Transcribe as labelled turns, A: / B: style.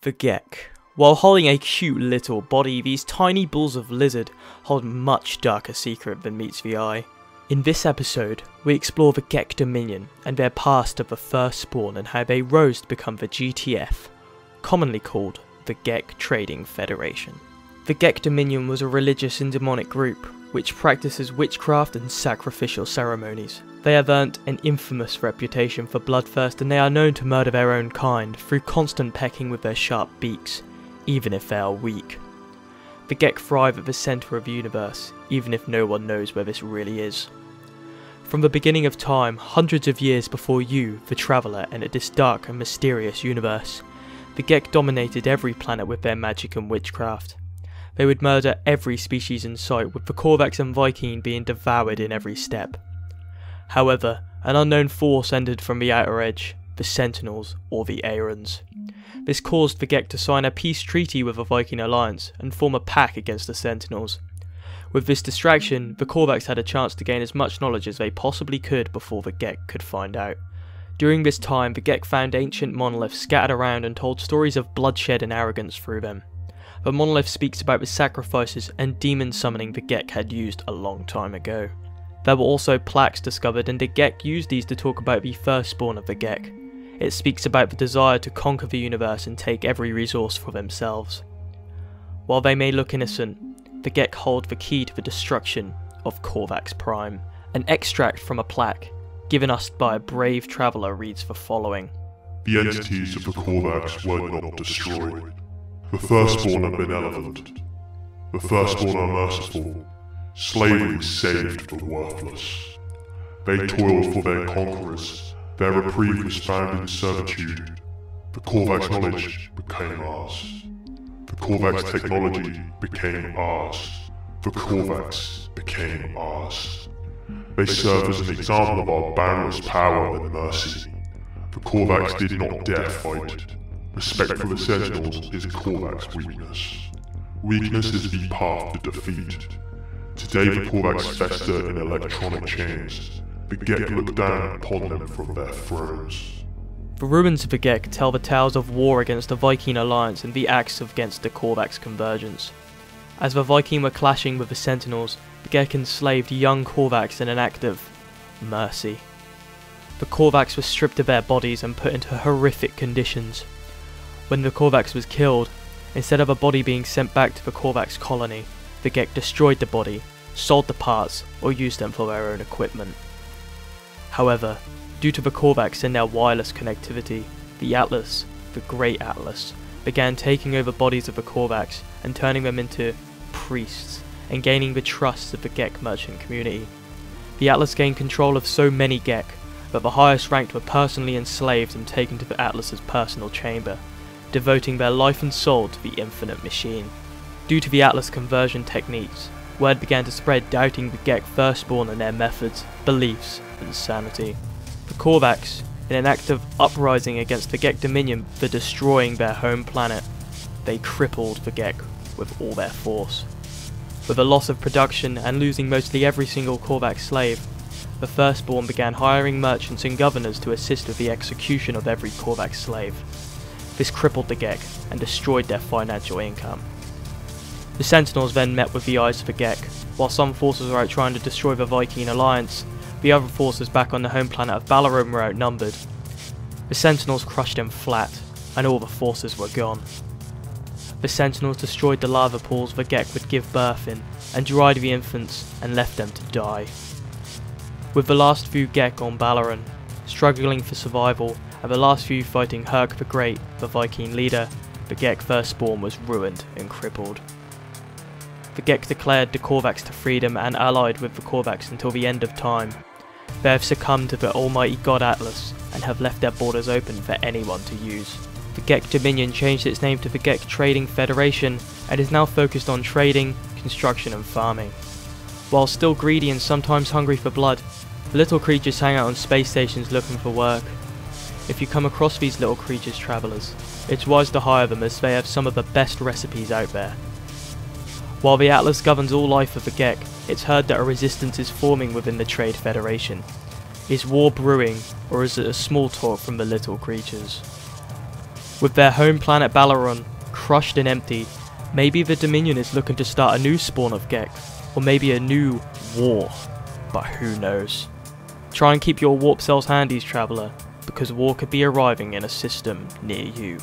A: The Gek. While holding a cute little body, these tiny balls of lizard hold much darker secret than meets the eye. In this episode, we explore the Gek Dominion and their past of the first spawn and how they rose to become the GTF, commonly called the Gek Trading Federation. The Gek Dominion was a religious and demonic group which practices witchcraft and sacrificial ceremonies. They have earned an infamous reputation for bloodthirst, and they are known to murder their own kind through constant pecking with their sharp beaks, even if they are weak. The Gek thrive at the centre of the universe, even if no one knows where this really is. From the beginning of time, hundreds of years before you, the traveller, entered this dark and mysterious universe, the Gek dominated every planet with their magic and witchcraft. They would murder every species in sight, with the Korvax and Viking being devoured in every step. However, an unknown force entered from the outer edge, the Sentinels, or the Aarons. This caused the Gek to sign a peace treaty with the Viking alliance and form a pact against the Sentinels. With this distraction, the Korvax had a chance to gain as much knowledge as they possibly could before the Gek could find out. During this time, the Gek found ancient monoliths scattered around and told stories of bloodshed and arrogance through them. The monolith speaks about the sacrifices and demon summoning the Gek had used a long time ago. There were also plaques discovered, and the Gek used these to talk about the first spawn of the Gek. It speaks about the desire to conquer the universe and take every resource for themselves. While they may look innocent, the Gek hold the key to the destruction of Korvax Prime. An extract from a plaque, given us by a brave traveller, reads the following.
B: The entities of the Korvax were not destroyed. The Firstborn are benevolent. The Firstborn are merciful. Slavery saved the worthless. They toiled for their conquerors. Their reprieve was found in servitude. The Korvax knowledge became ours. The Korvax technology became ours. The Korvax became ours. They serve as an example of our boundless power and mercy. The Korvax did not dare fight. Respect for the Sentinels is a Korvax weakness. Weakness is the path to defeat. Today the Korvax fester in electronic chains. The Gek look down upon them from their thrones.
A: The ruins of the Gek tell the tales of war against the Viking alliance and the acts against the Korvax convergence. As the Viking were clashing with the Sentinels, the Gek enslaved young Korvax in an act of mercy. The Korvax were stripped of their bodies and put into horrific conditions. When the Korvax was killed, instead of a body being sent back to the Korvax colony, the Gek destroyed the body, sold the parts, or used them for their own equipment. However, due to the Korvax and their wireless connectivity, the Atlas, the Great Atlas, began taking over bodies of the Korvax and turning them into priests, and gaining the trust of the Gek merchant community. The Atlas gained control of so many Gek that the highest ranked were personally enslaved and taken to the Atlas's personal chamber, devoting their life and soul to the infinite machine. Due to the Atlas conversion techniques, word began to spread doubting the Gek Firstborn and their methods, beliefs, and sanity. The Korvax, in an act of uprising against the Gek Dominion for destroying their home planet, they crippled the Gek with all their force. With the loss of production and losing mostly every single Korvax slave, the Firstborn began hiring merchants and governors to assist with the execution of every Korvax slave. This crippled the Gek and destroyed their financial income. The Sentinels then met with the eyes of the Gek. While some forces were out trying to destroy the Viking alliance, the other forces back on the home planet of Balaram were outnumbered. The Sentinels crushed them flat, and all the forces were gone. The Sentinels destroyed the lava pools the Gek would give birth in, and dried the infants and left them to die. With the last few Gek on Balaran, struggling for survival, and the last few fighting Herc the Great, the Viking leader, the Gek Firstborn was ruined and crippled. The Gek declared the Korvax to freedom and allied with the Korvax until the end of time. They have succumbed to the almighty god Atlas and have left their borders open for anyone to use. The Gek Dominion changed its name to the Gek Trading Federation and is now focused on trading, construction and farming. While still greedy and sometimes hungry for blood, the little creatures hang out on space stations looking for work. If you come across these little creatures, travellers, it's wise to hire them as they have some of the best recipes out there. While the Atlas governs all life of the Gek, it's heard that a resistance is forming within the Trade Federation. Is war brewing, or is it a small talk from the little creatures? With their home planet Balaron crushed and empty, maybe the Dominion is looking to start a new spawn of Gek, or maybe a new war, but who knows. Try and keep your warp cells handy, traveller, because war could be arriving in a system near you.